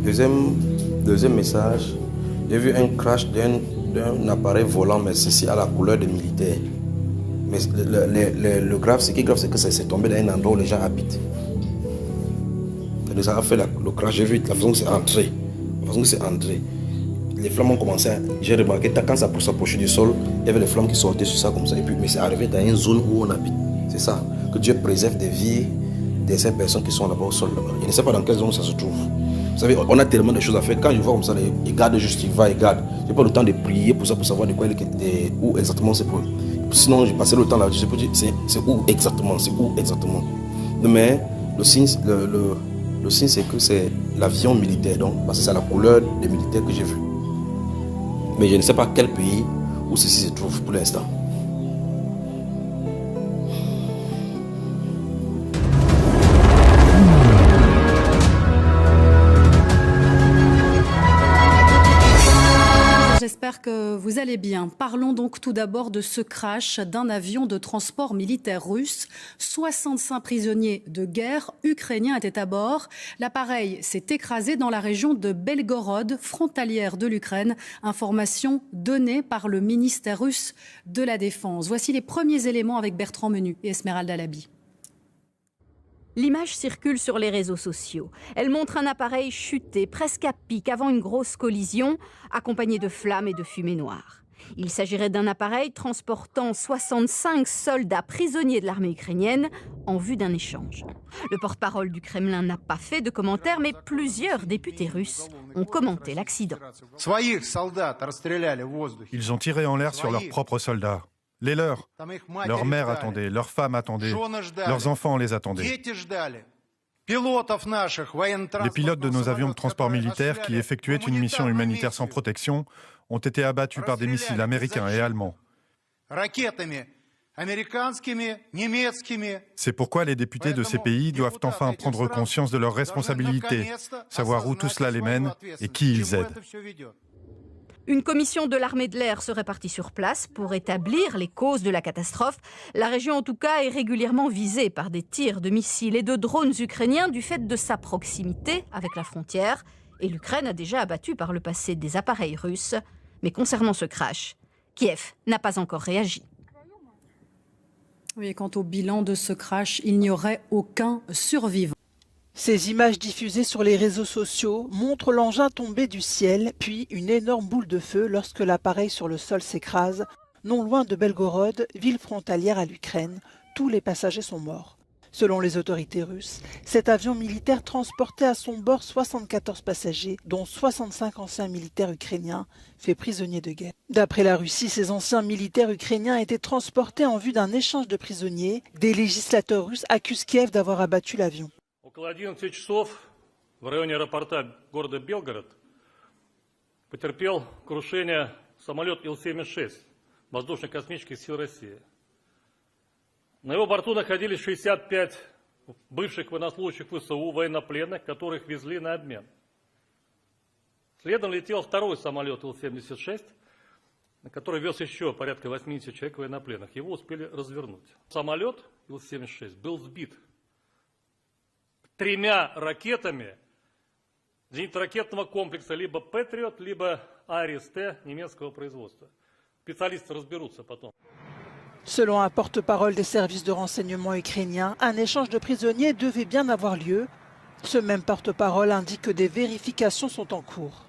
Deuxième message, j'ai vu un crash d'un appareil volant, mais ceci à la couleur des militaires. Mais le grave, ce qui est grave, c'est que c'est tombé dans un endroit où les gens habitent. Ça a fait le crash, j'ai vu la façon que c'est entré. Les flammes ont commencé j'ai remarqué, quand ça s'approchait du sol, il y avait les flammes qui sortaient sur ça comme ça. Et puis, mais c'est arrivé dans une zone où on habite. C'est ça, que Dieu préserve des vies de ces personnes qui sont là-bas au sol. Là-bas. Je ne sais pas dans quelle zone ça se trouve. Vous savez, on a tellement de choses à faire. Quand je vois comme ça, les gardes juste, ils vont, ils gardent. Je n'ai pas le temps de prier pour ça, pour savoir de quoi où exactement c'est pour. Sinon, j'ai passé le temps là, je peux dire, c'est où exactement, Mais le signe, c'est que c'est l'avion militaire, donc, parce que c'est la couleur des militaires que j'ai vu. Mais je ne sais pas quel pays où ceci se trouve pour l'instant. J'espère que vous allez bien. Parlons donc tout d'abord de ce crash d'un avion de transport militaire russe. 65 prisonniers de guerre ukrainiens étaient à bord. L'appareil s'est écrasé dans la région de Belgorod, frontalière de l'Ukraine. Information donnée par le ministère russe de la Défense. Voici les premiers éléments avec Bertrand Menu et Esmeralda Labi. L'image circule sur les réseaux sociaux. Elle montre un appareil chuté, presque à pic, avant une grosse collision, accompagné de flammes et de fumée noire. Il s'agirait d'un appareil transportant 65 soldats prisonniers de l'armée ukrainienne en vue d'un échange. Le porte-parole du Kremlin n'a pas fait de commentaires, mais plusieurs députés russes ont commenté l'accident. Ils ont tiré en l'air sur leurs propres soldats. Les leurs. Leurs mères attendaient, leurs femmes attendaient, leurs enfants les attendaient. Les pilotes de nos avions de transport militaire qui effectuaient une mission humanitaire sans protection ont été abattus par des missiles américains et allemands. C'est pourquoi les députés de ces pays doivent enfin prendre conscience de leurs responsabilités, savoir où tout cela les mène et qui ils aident. Une commission de l'armée de l'air serait partie sur place pour établir les causes de la catastrophe. La région, en tout cas, est régulièrement visée par des tirs de missiles et de drones ukrainiens du fait de sa proximité avec la frontière. Et l'Ukraine a déjà abattu par le passé des appareils russes. Mais concernant ce crash, Kiev n'a pas encore réagi. Oui, quant au bilan de ce crash, il n'y aurait aucun survivant. Ces images diffusées sur les réseaux sociaux montrent l'engin tombé du ciel, puis une énorme boule de feu lorsque l'appareil sur le sol s'écrase. Non loin de Belgorod, ville frontalière à l'Ukraine, tous les passagers sont morts. Selon les autorités russes, cet avion militaire transportait à son bord 74 passagers, dont 65 anciens militaires ukrainiens, faits prisonniers de guerre. D'après la Russie, ces anciens militaires ukrainiens étaient transportés en vue d'un échange de prisonniers. Des législateurs russes accusent Kiev d'avoir abattu l'avion. Около 11 часов в районе аэропорта города Белгород потерпел крушение самолет Ил-76 воздушно-космических сил России. На его борту находились 65 бывших военнослужащих ВСУ, военнопленных, которых везли на обмен. Следом летел второй самолет Ил-76, на который вез еще порядка 80 человек военнопленных. Его успели развернуть. Самолет Ил-76 был сбит 3 ракетами зенитно-ракетного комплекса либо «Патриот», либо «Арис-Т» немецкого производства. Специалисты разберутся потом. Selon un porte-parole des services de renseignement ukrainiens, un échange de prisonniers devait bien avoir lieu. Ce même porte-parole indique que des vérifications sont en cours.